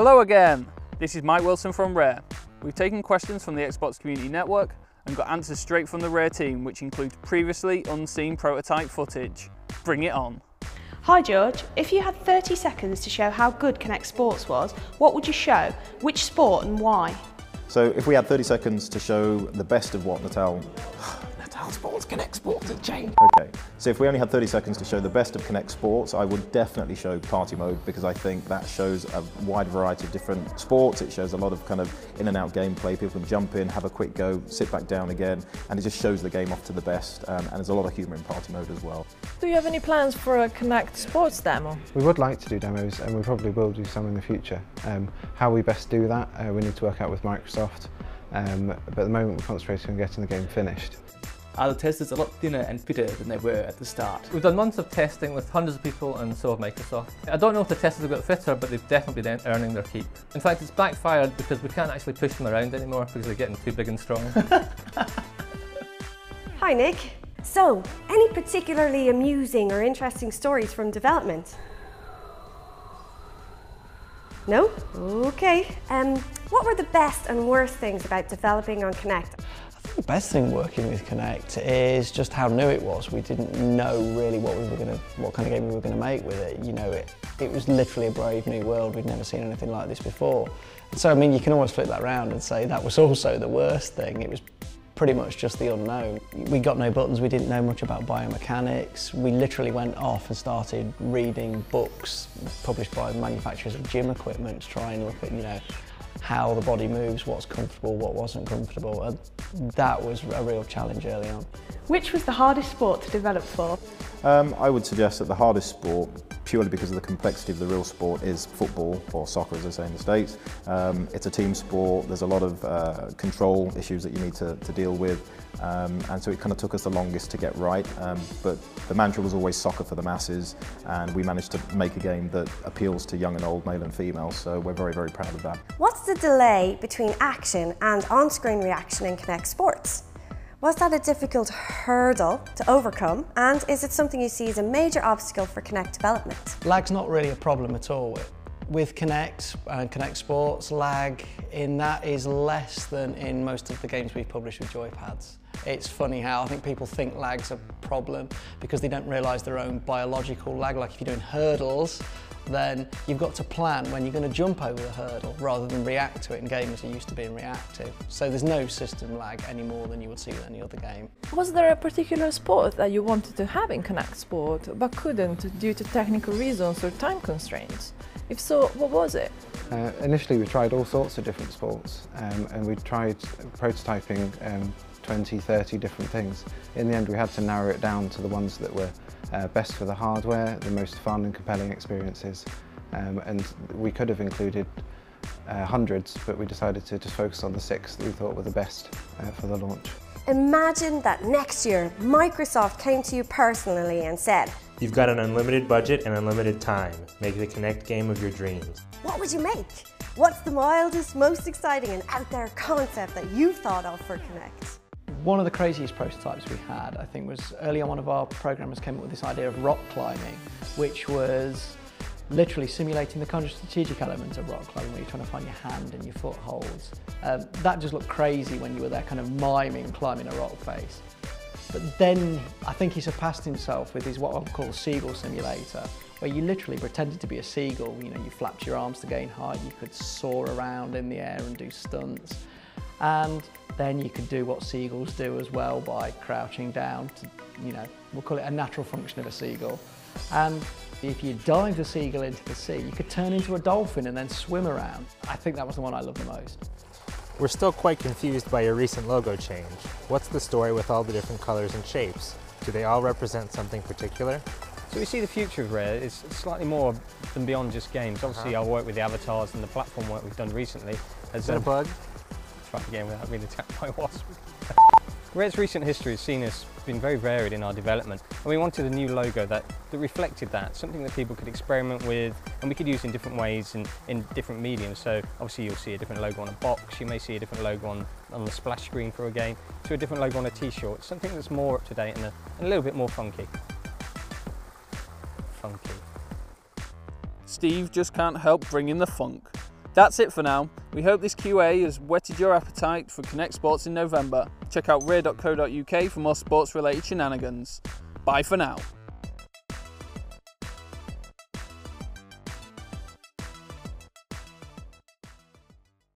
Hello again, this is Mike Wilson from Rare. We've taken questions from the Xbox Community Network and got answers straight from the Rare team, which includes previously unseen prototype footage. Bring it on. Hi George, if you had 30 seconds to show how good Kinect Sports was, what would you show? Which sport and why? So if we had 30 seconds to show the best of what Natal Sports, Kinect Sports has changed. Okay, so if we only had 30 seconds to show the best of Kinect Sports, I would definitely show party mode, because I think that shows a wide variety of different sports. It shows a lot of kind of in and out gameplay. People can jump in, have a quick go, sit back down again, and it just shows the game off to the best. And there's a lot of humour in party mode as well. Do you have any plans for a Kinect Sports demo? We would like to do demos, and we probably will do some in the future. How we best do that, we need to work out with Microsoft. But at the moment we're concentrating on getting the game finished. Our testers are a lot thinner and fitter than they were at the start. We've done months of testing with hundreds of people, and so have Microsoft. I don't know if the testers have got fitter, but they've definitely been earning their keep. In fact, it's backfired because we can't actually push them around anymore because they're getting too big and strong. Hi Nick. So, any particularly amusing or interesting stories from development? No? Okay. What were the best and worst things about developing on Kinect? I think the best thing working with Kinect is just how new it was. We didn't know really what kind of game we were going to make with it. You know, it was literally a brave new world. We'd never seen anything like this before. So I mean, you can almost flip that around and say that was also the worst thing. It was pretty much just the unknown. We got no buttons, we didn't know much about biomechanics. We literally went off and started reading books published by manufacturers of gym equipment to try and look at, you know, how the body moves, what's comfortable, what wasn't comfortable. And that was a real challenge early on. Which was the hardest sport to develop for? I would suggest that the hardest sport, purely because of the complexity of the real sport, is football, or soccer as they say in the States. It's a team sport, there's a lot of control issues that you need to deal with, and so it kind of took us the longest to get right, but the mantra was always soccer for the masses, and we managed to make a game that appeals to young and old, male and female, so we're very, very proud of that. What's the delay between action and on-screen reaction in Kinect Sports? Was that a difficult hurdle to overcome, and is it something you see as a major obstacle for Kinect development? Lag's not really a problem at all. With Kinect and Kinect Sports, lag in that is less than in most of the games we've published with joypads. It's funny how I think people think lag's a problem because they don't realise their own biological lag. Like if you're doing hurdles, then you've got to plan when you're going to jump over the hurdle rather than react to it, and gamers are used to being reactive. So there's no system lag any more than you would see with any other game. Was there a particular sport that you wanted to have in Kinect Sport but couldn't due to technical reasons or time constraints? If so, what was it? Initially we tried all sorts of different sports, and we tried prototyping 20, 30 different things. In the end we had to narrow it down to the ones that were best for the hardware, the most fun and compelling experiences, and we could have included hundreds, but we decided to just focus on the 6 that we thought were the best for the launch. Imagine that next year Microsoft came to you personally and said, "You've got an unlimited budget and unlimited time. Make the Kinect game of your dreams." What would you make? What's the wildest, most exciting and out there concept that you've thought of for Kinect? One of the craziest prototypes we had, I think, was early on one of our programmers came up with this idea of rock climbing, which was literally simulating the kind of strategic element of rock climbing where you're trying to find your hand and your footholds. That just looked crazy when you were there kind of miming climbing a rock face. But then I think he surpassed himself with his what I'll call seagull simulator, where you literally pretended to be a seagull. You know, you flapped your arms to gain height, you could soar around in the air and do stunts. And then you could do what seagulls do as well by crouching down to, you know, we'll call it a natural function of a seagull. And if you dive the seagull into the sea, you could turn into a dolphin and then swim around. I think that was the one I loved the most. We're still quite confused by your recent logo change. What's the story with all the different colors and shapes? Do they all represent something particular? So we see the future of Rare is slightly more than beyond just games. Obviously our work with the avatars and the platform work we've done recently. Is that a bug? Try again without being attacked by wasps. Rare's recent history has seen us been very varied in our development, and we wanted a new logo that reflected that, something that people could experiment with and we could use in different ways and in different mediums. So obviously you'll see a different logo on a box, you may see a different logo on the splash screen for a game, to a different logo on a t-shirt, something that's more up to date and a little bit more funky. Steve just can't help bringing the funk. That's it for now. We hope this QA has whetted your appetite for Kinect Sports in November. Check out rare.co.uk for more sports related shenanigans. Bye for now.